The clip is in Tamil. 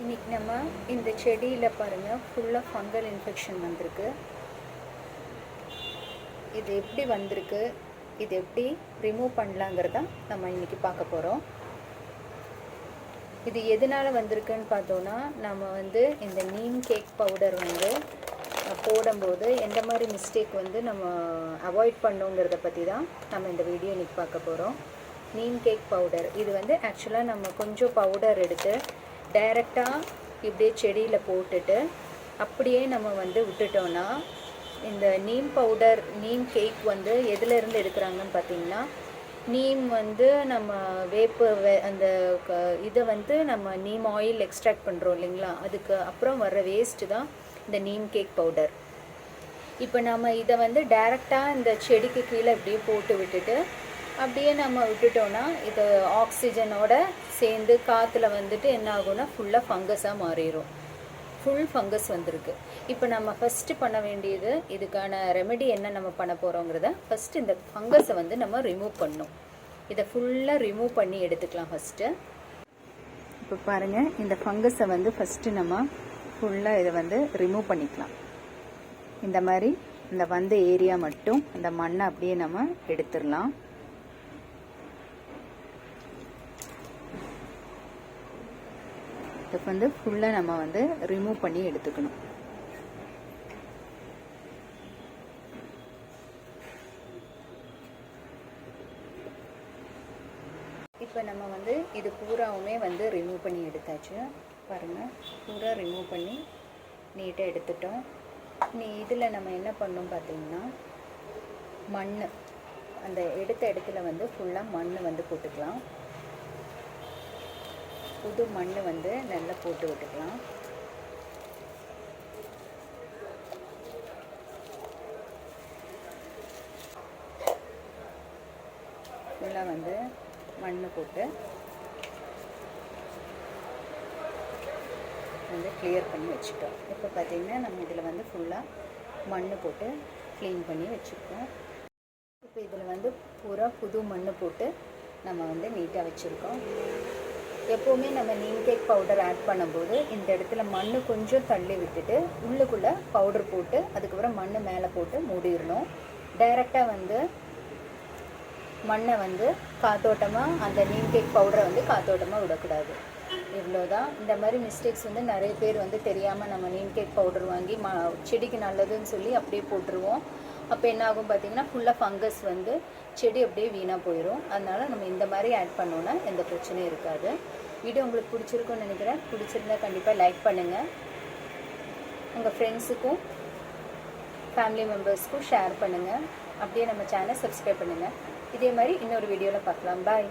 இன்றைக்கி நம்ம இந்த செடியில் பாருங்கள் ஃபுல்லாக ஃபங்கல் இன்ஃபெக்ஷன் வந்திருக்கு. இது எப்படி வந்திருக்கு, இது எப்படி ரிமூவ் பண்ணலாங்கிறத நம்ம இன்றைக்கி பார்க்க போகிறோம். இது எதனால் வந்திருக்குன்னு பார்த்தோன்னா, நம்ம இந்த நீம் கேக் பவுடர் போடும்போது எந்த மாதிரி மிஸ்டேக் நம்ம அவாய்ட் பண்ணோங்கிறத பற்றி தான் நம்ம இந்த வீடியோ இன்றைக்கி பார்க்க போகிறோம். நீம் கேக் பவுடர் இது ஆக்சுவலாக நம்ம கொஞ்சம் பவுடர் எடுத்து டைரெக்டாக இப்படியே செடியில் போட்டுட்டு அப்படியே நம்ம விட்டுட்டோன்னா, இந்த நீம் பவுடர் நீம் கேக் எதுலேருந்து எடுக்கிறாங்கன்னு பார்த்திங்கன்னா, நீம் நம்ம வேப்பு அந்த இதை நம்ம நீம் ஆயில் எக்ஸ்ட்ராக்ட் பண்ணுறோம் இல்லைங்களா, அதுக்கு அப்புறம் வர்ற வேஸ்ட்டு தான் இந்த நீம் கேக் பவுடர். இப்போ நம்ம இதை டைரெக்டாக இந்த செடிக்கு கீழே இப்படியே போட்டு விட்டுட்டு அப்படியே நம்ம விட்டுட்டோன்னா, இது ஆக்சிஜனோட சேர்ந்து காற்றுல என்ன ஆகும்னா ஃபுல்லாக ஃபங்கஸாக மாறிடும். ஃபுல் ஃபங்கஸ் வந்திருக்கு. இப்போ நம்ம ஃபஸ்ட்டு பண்ண வேண்டியது, இதுக்கான ரெமெடி என்ன நம்ம பண்ண போகிறோங்கிறத ஃபஸ்ட்டு இந்த ஃபங்கஸை நம்ம ரிமூவ் பண்ணணும். இதை ஃபுல்லாக ரிமூவ் பண்ணி எடுத்துக்கலாம் ஃபஸ்ட்டு. இப்போ பாருங்கள், இந்த ஃபங்கஸை ஃபஸ்ட்டு நம்ம ஃபுல்லாக இதை ரிமூவ் பண்ணிக்கலாம். இந்த மாதிரி இந்த ஏரியா மட்டும் இந்த மண்ணை அப்படியே நம்ம எடுத்துடலாம். இதை ஃபுல்லாக நம்ம ரிமூவ் பண்ணி எடுத்துக்கணும். இப்போ நம்ம இது பூராவுமே ரிமூவ் பண்ணி எடுத்தாச்சு. பாருங்கள், பூரா ரிமூவ் பண்ணி நீட்டாக எடுத்துட்டோம். இதில் நம்ம என்ன பண்ணோம் பார்த்திங்கன்னா, மண் அந்த எடுத்த இடத்துல ஃபுல்லாக மண் போட்டுக்கலாம். புது மண் நல்லா போட்டு விட்டுக்கலாம். ஃபுல்லாக மண் போட்டு கிளியர் பண்ணி வச்சுட்டோம். இப்போ பார்த்திங்கன்னா நம்ம இதில் ஃபுல்லாக மண் போட்டு க்ளீன் பண்ணி வச்சுருக்கோம். இப்போ இதில் பூரா புது மண் போட்டு நம்ம நீட்டாக வச்சுருக்கோம். எப்போவுமே நம்ம நீம் கேக் பவுடர் ஆட் பண்ணும்போது இந்த இடத்துல மண் கொஞ்சம் தள்ளி விட்டுட்டு உள்ளுக்குள்ளே பவுடர் போட்டு அதுக்கப்புறம் மண் மேலே போட்டு மூடிடணும். டைரெக்டாக மண்ணை காத்தோட்டமாக அந்த நீம் கேக் பவுடரை காத்தோட்டமாக விடக்கூடாது. இவ்வளோதான். இந்த மாதிரி மிஸ்டேக்ஸ் நிறைய பேர் தெரியாமல் நம்ம நீம் கேக் பவுடர் வாங்கி செடிக்கு நல்லதுன்னு சொல்லி அப்படியே போட்டுருவோம். அப்போ என்ன ஆகும் பார்த்திங்கன்னா, ஃபுல்லாக ஃபங்கஸ் செடி அப்படியே வீணாக போயிடும். அதனால் நம்ம இந்த மாதிரி ஆட் பண்ணோன்னா எந்த பிரச்சனையும் இருக்காது. வீடியோ உங்களுக்கு பிடிச்சிருக்குன்னு நினைக்கிறேன். பிடிச்சிருந்தா கண்டிப்பாக லைக் பண்ணுங்கள். உங்கள் ஃப்ரெண்ட்ஸுக்கும் ஃபேமிலி மெம்பர்ஸ்க்கும் ஷேர் பண்ணுங்கள். அப்படியே நம்ம சேனல் சப்ஸ்கிரைப் பண்ணுங்கள். இதே மாதிரி இன்னொரு வீடியோவில் பார்க்கலாம். பாய்.